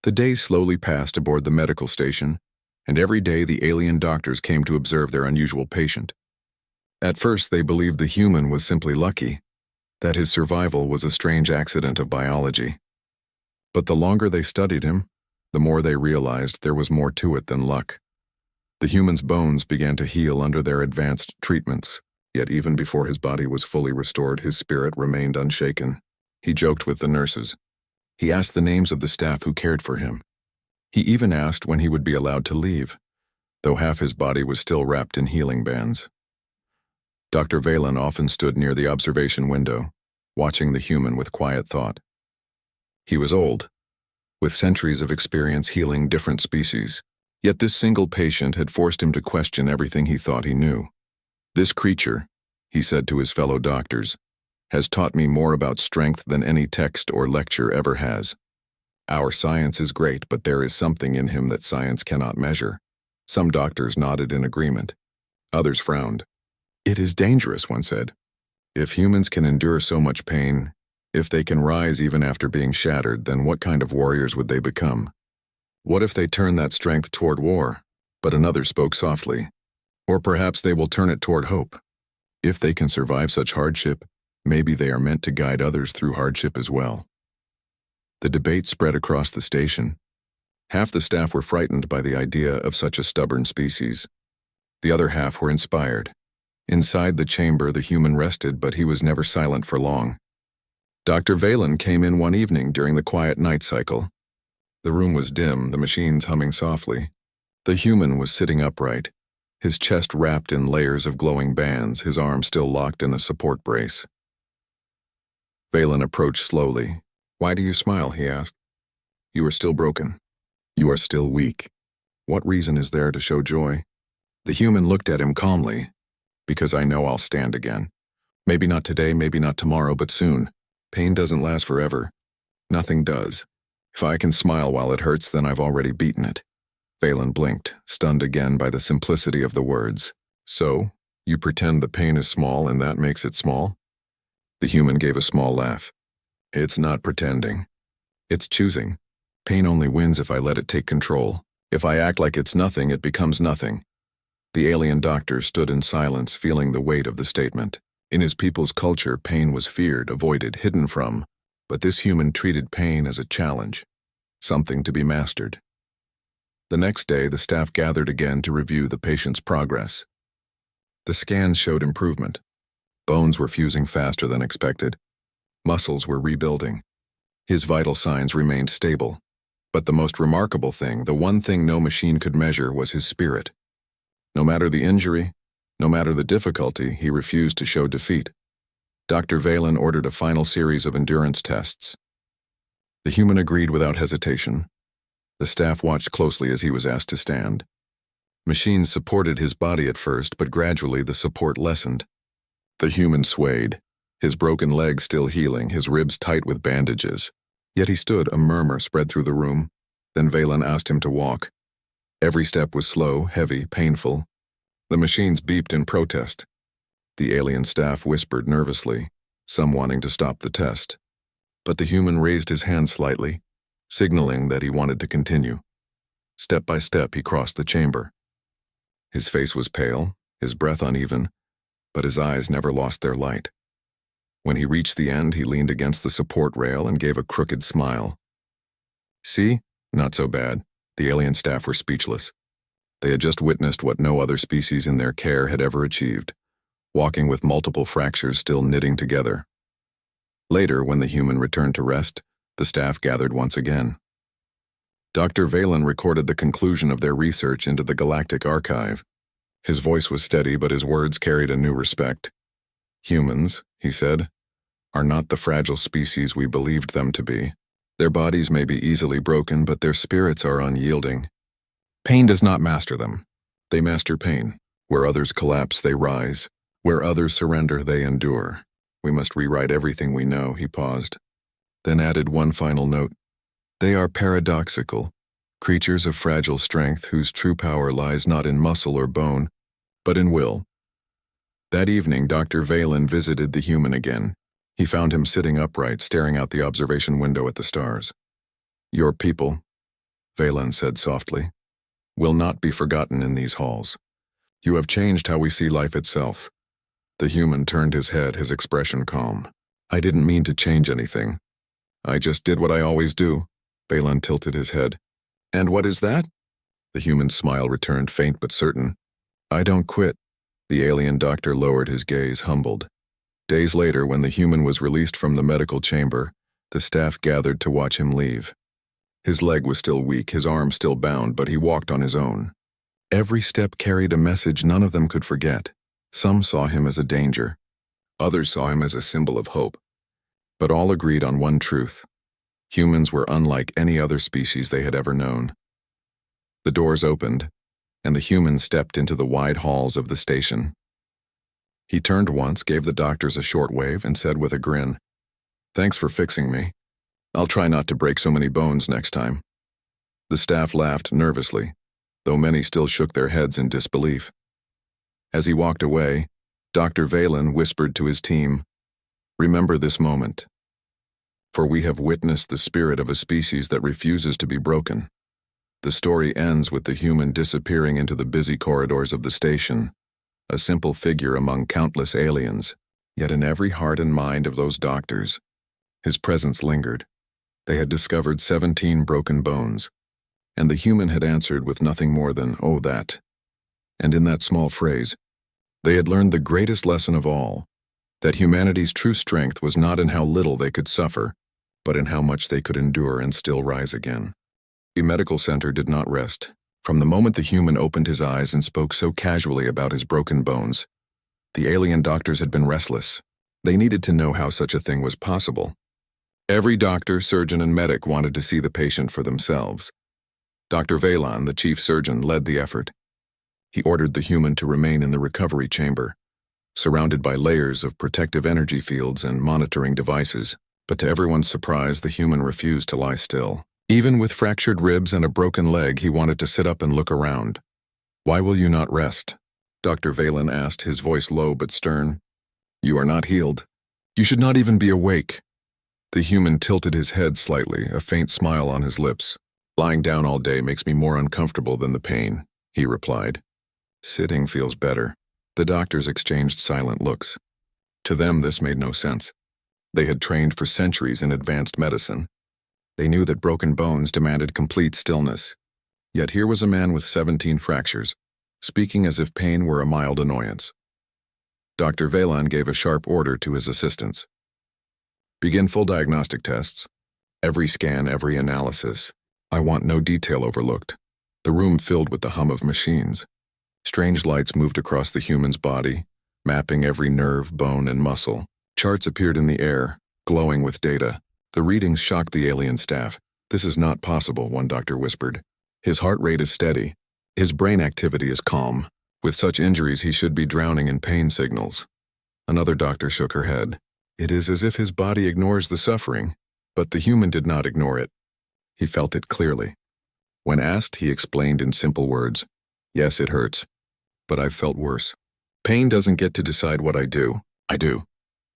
The days slowly passed aboard the medical station, and every day the alien doctors came to observe their unusual patient. At first they believed the human was simply lucky, that his survival was a strange accident of biology. But the longer they studied him, the more they realized there was more to it than luck. The human's bones began to heal under their advanced treatments, yet even before his body was fully restored, his spirit remained unshaken. He joked with the nurses. He asked the names of the staff who cared for him. He even asked when he would be allowed to leave, though half his body was still wrapped in healing bands. Dr. Valen often stood near the observation window, watching the human with quiet thought. He was old, with centuries of experience healing different species, yet this single patient had forced him to question everything he thought he knew. "This creature," he said to his fellow doctors, "has taught me more about strength than any text or lecture ever has. Our science is great, but there is something in him that science cannot measure." Some doctors nodded in agreement. Others frowned. "It is dangerous," one said. "If humans can endure so much pain, if they can rise even after being shattered, then what kind of warriors would they become? What if they turn that strength toward war?" But another spoke softly. "Or perhaps they will turn it toward hope. If they can survive such hardship, maybe they are meant to guide others through hardship as well." The debate spread across the station. Half the staff were frightened by the idea of such a stubborn species. The other half were inspired. Inside the chamber, the human rested, but he was never silent for long. Dr. Valen came in one evening during the quiet night cycle. The room was dim, the machines humming softly. The human was sitting upright, his chest wrapped in layers of glowing bands, his arms still locked in a support brace. Valen approached slowly. "Why do you smile?" he asked. "You are still broken. You are still weak. What reason is there to show joy?" The human looked at him calmly. "Because I know I'll stand again. Maybe not today, maybe not tomorrow, but soon. Pain doesn't last forever. Nothing does. If I can smile while it hurts, then I've already beaten it." Valen blinked, stunned again by the simplicity of the words. "So, you pretend the pain is small and that makes it small?" The human gave a small laugh. "It's not pretending. It's choosing. Pain only wins if I let it take control. If I act like it's nothing, it becomes nothing." The alien doctor stood in silence, feeling the weight of the statement. In his people's culture, pain was feared, avoided, hidden from, but this human treated pain as a challenge, something to be mastered. The next day, the staff gathered again to review the patient's progress. The scans showed improvement. Bones were fusing faster than expected. Muscles were rebuilding. His vital signs remained stable. But the most remarkable thing, the one thing no machine could measure, was his spirit. No matter the injury, no matter the difficulty, he refused to show defeat. Dr. Valen ordered a final series of endurance tests. The human agreed without hesitation. The staff watched closely as he was asked to stand. Machines supported his body at first, but gradually the support lessened. The human swayed, his broken legs still healing, his ribs tight with bandages. Yet he stood, a murmur spread through the room. Then Valen asked him to walk. Every step was slow, heavy, painful. The machines beeped in protest. The alien staff whispered nervously, some wanting to stop the test. But the human raised his hand slightly, signaling that he wanted to continue. Step by step, he crossed the chamber. His face was pale, his breath uneven, but his eyes never lost their light. When he reached the end, he leaned against the support rail and gave a crooked smile. "See? Not so bad." The alien staff were speechless. They had just witnessed what no other species in their care had ever achieved, walking with multiple fractures still knitting together. Later, when the human returned to rest, the staff gathered once again. Dr. Valen recorded the conclusion of their research into the Galactic Archive. His voice was steady, but his words carried a new respect. "Humans," he said, "are not the fragile species we believed them to be. Their bodies may be easily broken, but their spirits are unyielding. Pain does not master them. They master pain. Where others collapse, they rise. Where others surrender, they endure. We must rewrite everything we know." He paused, then added one final note. "They are paradoxical, creatures of fragile strength whose true power lies not in muscle or bone, but in will." That evening, Dr. Valen visited the human again. He found him sitting upright, staring out the observation window at the stars. "Your people," Valen said softly, will not be forgotten in these halls. You have changed how we see life itself. The human turned his head, his expression calm. I didn't mean to change anything. I just did what I always do. Valen tilted his head. And what is that? The human's smile returned, faint but certain. I don't quit. The alien doctor lowered his gaze, humbled. Days later, when the human was released from the medical chamber, the staff gathered to watch him leave. His leg was still weak, his arm still bound, but he walked on his own. Every step carried a message none of them could forget. Some saw him as a danger. Others saw him as a symbol of hope. But all agreed on one truth. Humans were unlike any other species they had ever known. The doors opened, and the human stepped into the wide halls of the station. He turned once, gave the doctors a short wave, and said with a grin, Thanks for fixing me. I'll try not to break so many bones next time. The staff laughed nervously, though many still shook their heads in disbelief. As he walked away, Dr. Valen whispered to his team, Remember this moment, for we have witnessed the spirit of a species that refuses to be broken. The story ends with the human disappearing into the busy corridors of the station, a simple figure among countless aliens, yet in every heart and mind of those doctors, his presence lingered. They had discovered 17 broken bones, and the human had answered with nothing more than, oh, that. And in that small phrase, they had learned the greatest lesson of all, that humanity's true strength was not in how little they could suffer, but in how much they could endure and still rise again. The medical center did not rest. From the moment the human opened his eyes and spoke so casually about his broken bones, the alien doctors had been restless. They needed to know how such a thing was possible. Every doctor, surgeon, and medic wanted to see the patient for themselves. Dr. Valen, the chief surgeon, led the effort. He ordered the human to remain in the recovery chamber, surrounded by layers of protective energy fields and monitoring devices. But to everyone's surprise, the human refused to lie still. Even with fractured ribs and a broken leg, he wanted to sit up and look around. Why will you not rest? Dr. Valen asked, his voice low but stern. You are not healed. You should not even be awake. The human tilted his head slightly, a faint smile on his lips. Lying down all day makes me more uncomfortable than the pain, he replied. Sitting feels better. The doctors exchanged silent looks. To them, this made no sense. They had trained for centuries in advanced medicine. They knew that broken bones demanded complete stillness. Yet here was a man with 17 fractures, speaking as if pain were a mild annoyance. Dr. Valen gave a sharp order to his assistants. Begin full diagnostic tests. Every scan, every analysis. I want no detail overlooked. The room filled with the hum of machines. Strange lights moved across the human's body, mapping every nerve, bone, and muscle. Charts appeared in the air, glowing with data. The readings shocked the alien staff. This is not possible, one doctor whispered. His heart rate is steady. His brain activity is calm. With such injuries, he should be drowning in pain signals. Another doctor shook her head. It is as if his body ignores the suffering, but the human did not ignore it. He felt it clearly. When asked, he explained in simple words, Yes, it hurts, but I've felt worse. Pain doesn't get to decide what I do. I do.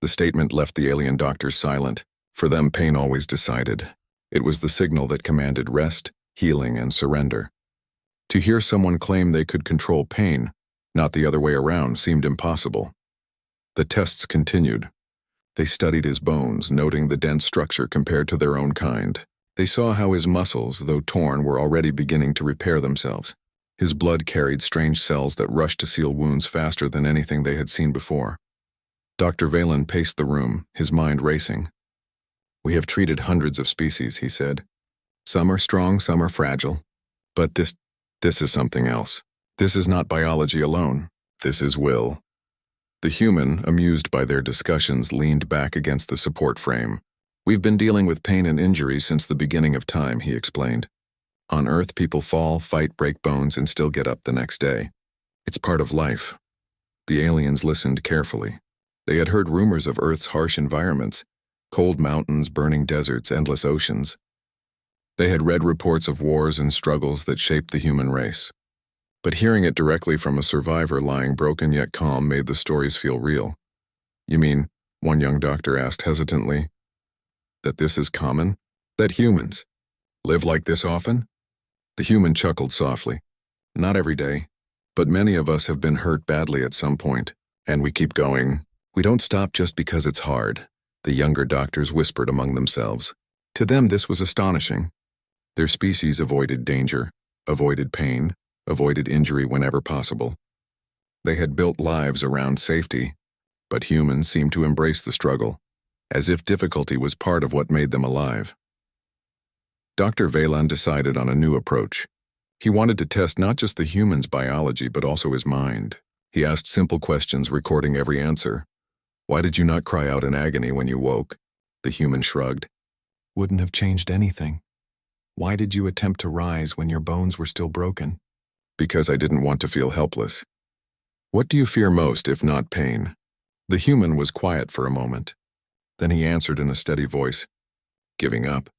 The statement left the alien doctors silent. For them, pain always decided. It was the signal that commanded rest, healing, and surrender. To hear someone claim they could control pain, not the other way around, seemed impossible. The tests continued. They studied his bones, noting the dense structure compared to their own kind. They saw how his muscles, though torn, were already beginning to repair themselves. His blood carried strange cells that rushed to seal wounds faster than anything they had seen before. Dr. Valen paced the room, his mind racing. We have treated hundreds of species, he said. Some are strong, some are fragile. But this is something else. This is not biology alone. This is will. The human, amused by their discussions, leaned back against the support frame. We've been dealing with pain and injury since the beginning of time, he explained. On Earth, people fall, fight, break bones, and still get up the next day. It's part of life. The aliens listened carefully. They had heard rumors of Earth's harsh environments, cold mountains, burning deserts, endless oceans. They had read reports of wars and struggles that shaped the human race. But hearing it directly from a survivor lying broken yet calm made the stories feel real. You mean, one young doctor asked hesitantly, that this is common? That humans live like this often? The human chuckled softly. Not every day, but many of us have been hurt badly at some point, and we keep going. We don't stop just because it's hard, the younger doctors whispered among themselves. To them this was astonishing. Their species avoided danger, avoided pain, avoided injury whenever possible. They had built lives around safety, but humans seemed to embrace the struggle, as if difficulty was part of what made them alive. Dr. Valen decided on a new approach. He wanted to test not just the human's biology but also his mind. He asked simple questions, recording every answer. Why did you not cry out in agony when you woke? The human shrugged. Wouldn't have changed anything. Why did you attempt to rise when your bones were still broken? Because I didn't want to feel helpless. What do you fear most if not pain? The human was quiet for a moment. Then he answered in a steady voice. Giving up.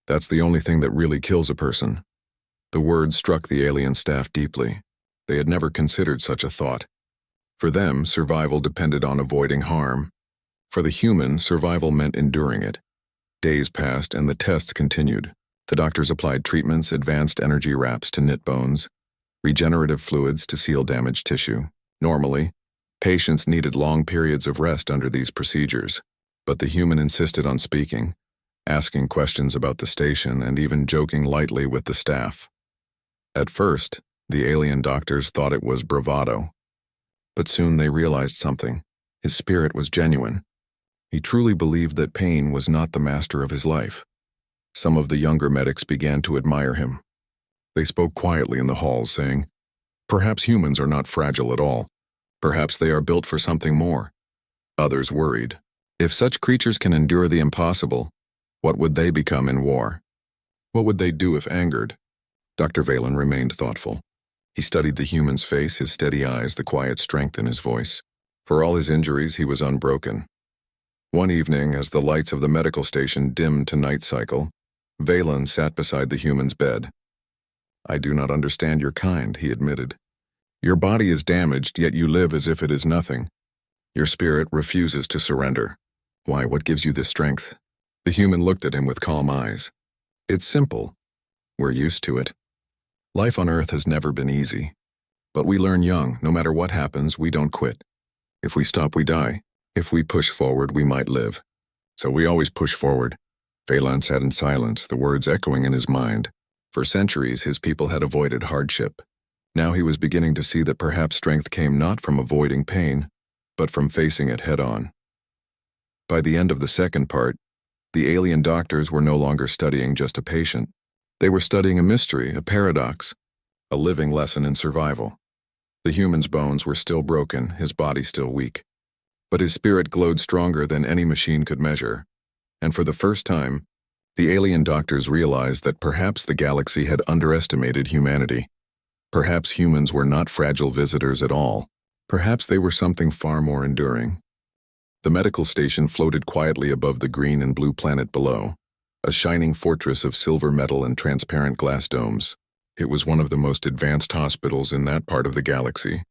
That's the only thing that really kills a person. The words struck the alien staff deeply. They had never considered such a thought. For them, survival depended on avoiding harm. For the human, survival meant enduring it. Days passed and the tests continued. The doctors applied treatments, advanced energy wraps to knit bones, regenerative fluids to seal damaged tissue. Normally, patients needed long periods of rest under these procedures, but the human insisted on speaking, asking questions about the station and even joking lightly with the staff. At first, the alien doctors thought it was bravado, but soon they realized something. His spirit was genuine. He truly believed that pain was not the master of his life. Some of the younger medics began to admire him. They spoke quietly in the halls, saying, "Perhaps humans are not fragile at all. Perhaps they are built for something more." Others worried. If such creatures can endure the impossible, what would they become in war? What would they do if angered? Dr. Valen remained thoughtful. He studied the human's face, his steady eyes, the quiet strength in his voice. For all his injuries, he was unbroken. One evening, as the lights of the medical station dimmed to night cycle, Valen sat beside the human's bed. "I do not understand your kind," he admitted. "Your body is damaged, yet you live as if it is nothing. Your spirit refuses to surrender. Why, what gives you this strength?" The human looked at him with calm eyes. "It's simple. We're used to it. Life on Earth has never been easy. But we learn young, no matter what happens, we don't quit. If we stop, we die. If we push forward, we might live. So we always push forward." Valen sat in silence, the words echoing in his mind. For centuries, his people had avoided hardship. Now he was beginning to see that perhaps strength came not from avoiding pain, but from facing it head-on. By the end of the second part, the alien doctors were no longer studying just a patient. They were studying a mystery, a paradox, a living lesson in survival. The human's bones were still broken, his body still weak. But his spirit glowed stronger than any machine could measure. And for the first time, the alien doctors realized that perhaps the galaxy had underestimated humanity. Perhaps humans were not fragile visitors at all. Perhaps they were something far more enduring. The medical station floated quietly above the green and blue planet below, a shining fortress of silver metal and transparent glass domes. It was one of the most advanced hospitals in that part of the galaxy.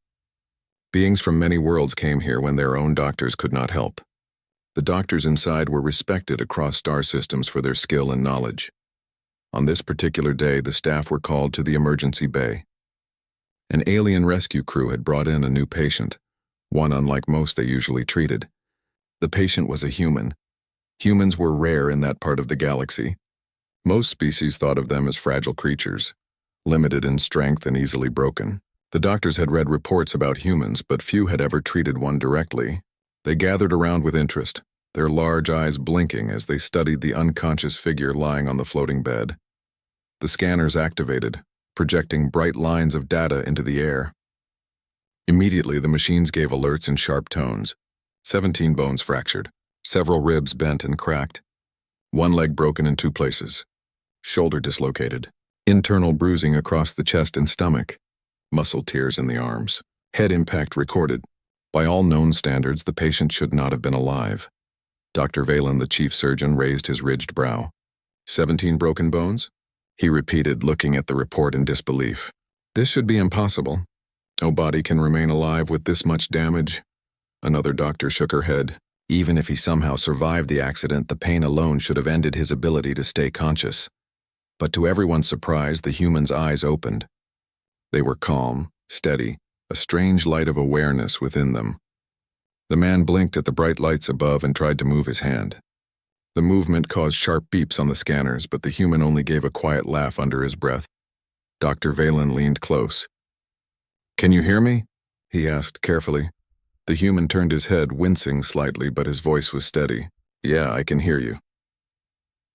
Beings from many worlds came here when their own doctors could not help. The doctors inside were respected across star systems for their skill and knowledge. On this particular day, the staff were called to the emergency bay. An alien rescue crew had brought in a new patient, one unlike most they usually treated. The patient was a human. Humans were rare in that part of the galaxy. Most species thought of them as fragile creatures, limited in strength and easily broken. The doctors had read reports about humans, but few had ever treated one directly. They gathered around with interest, their large eyes blinking as they studied the unconscious figure lying on the floating bed. The scanners activated, projecting bright lines of data into the air. Immediately, the machines gave alerts in sharp tones. 17 bones fractured, several ribs bent and cracked, one leg broken in 2 places, shoulder dislocated, internal bruising across the chest and stomach, muscle tears in the arms, head impact recorded. By all known standards, the patient should not have been alive. Dr. Valen, the chief surgeon, raised his ridged brow. 17 broken bones? He repeated, looking at the report in disbelief. This should be impossible. No body can remain alive with this much damage. Another doctor shook her head. Even if he somehow survived the accident, the pain alone should have ended his ability to stay conscious. But to everyone's surprise, the human's eyes opened. They were calm, steady, a strange light of awareness within them. The man blinked at the bright lights above and tried to move his hand. The movement caused sharp beeps on the scanners, but the human only gave a quiet laugh under his breath. Dr. Valen leaned close. "Can you hear me?" he asked carefully. The human turned his head, wincing slightly, but his voice was steady. "Yeah, I can hear you."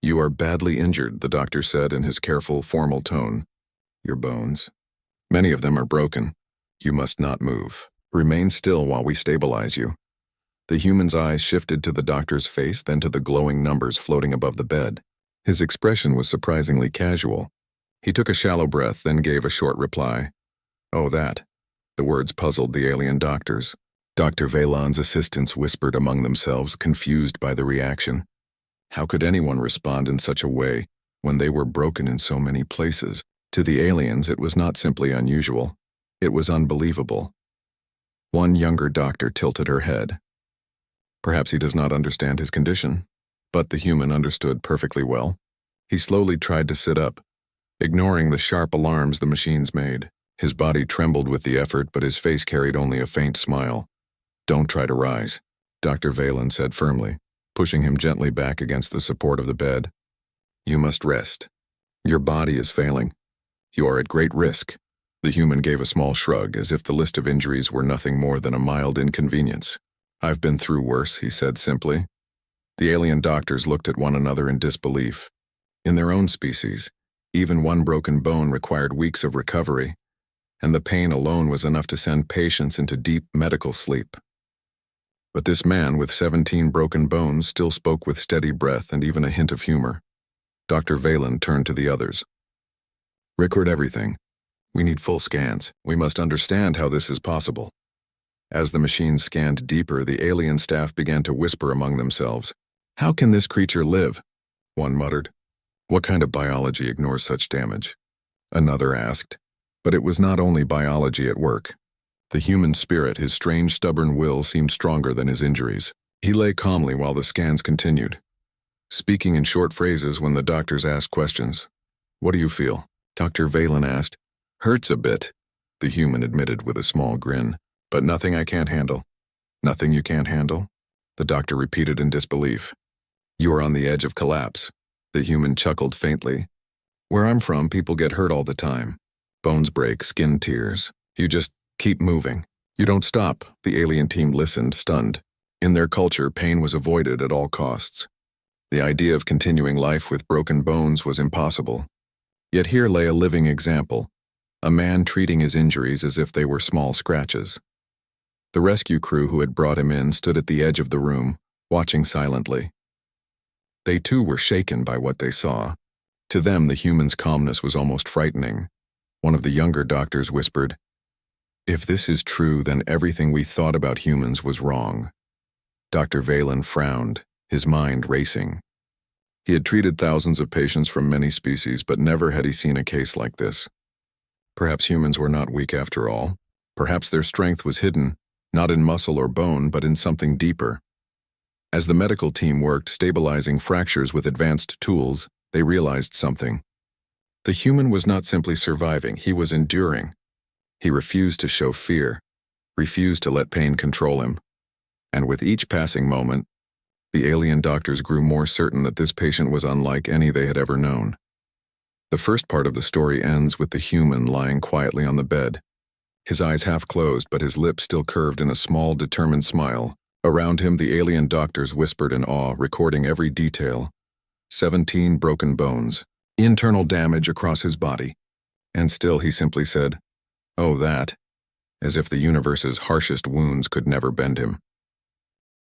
"You are badly injured," the doctor said in his careful, formal tone. "Your bones. Many of them are broken. You must not move. Remain still while we stabilize you." The human's eyes shifted to the doctor's face, then to the glowing numbers floating above the bed. His expression was surprisingly casual. He took a shallow breath, then gave a short reply. "Oh, that." The words puzzled the alien doctors. Dr. Valen's assistants whispered among themselves, confused by the reaction. How could anyone respond in such a way when they were broken in so many places? To the aliens, it was not simply unusual. It was unbelievable. One younger doctor tilted her head. Perhaps he does not understand his condition, but the human understood perfectly well. He slowly tried to sit up, ignoring the sharp alarms the machines made. His body trembled with the effort, but his face carried only a faint smile. "Don't try to rise," Dr. Valen said firmly, pushing him gently back against the support of the bed. "You must rest. Your body is failing. You are at great risk." The human gave a small shrug, as if the list of injuries were nothing more than a mild inconvenience. "I've been through worse," he said simply. The alien doctors looked at one another in disbelief. In their own species, even one broken bone required weeks of recovery, and the pain alone was enough to send patients into deep medical sleep. But this man with 17 broken bones still spoke with steady breath and even a hint of humor. Dr. Valen turned to the others. "Record everything. We need full scans. We must understand how this is possible." As the machines scanned deeper, the alien staff began to whisper among themselves. "How can this creature live?" one muttered. "What kind of biology ignores such damage?" another asked. But it was not only biology at work. The human spirit, his strange, stubborn will, seemed stronger than his injuries. He lay calmly while the scans continued, speaking in short phrases when the doctors asked questions. "What do you feel?" Dr. Valen asked. "Hurts a bit," the human admitted with a small grin. "But nothing I can't handle." "Nothing you can't handle?" the doctor repeated in disbelief. "You are on the edge of collapse." The human chuckled faintly. "Where I'm from, people get hurt all the time. Bones break, skin tears. You just keep moving. You don't stop." The alien team listened, stunned. In their culture, pain was avoided at all costs. The idea of continuing life with broken bones was impossible. Yet here lay a living example, a man treating his injuries as if they were small scratches. The rescue crew who had brought him in stood at the edge of the room, watching silently. They too were shaken by what they saw. To them, the human's calmness was almost frightening. One of the younger doctors whispered, "If this is true, then everything we thought about humans was wrong." Dr. Valen frowned, his mind racing. He had treated thousands of patients from many species, but never had he seen a case like this. Perhaps humans were not weak after all. Perhaps their strength was hidden, not in muscle or bone, but in something deeper. As the medical team worked, stabilizing fractures with advanced tools, they realized something. The human was not simply surviving, he was enduring. He refused to show fear, refused to let pain control him. And with each passing moment, the alien doctors grew more certain that this patient was unlike any they had ever known. The first part of the story ends with the human lying quietly on the bed, his eyes half closed but his lips still curved in a small, determined smile. Around him, the alien doctors whispered in awe, recording every detail. 17 broken bones, internal damage across his body. And still he simply said, "Oh, that," as if the universe's harshest wounds could never bend him.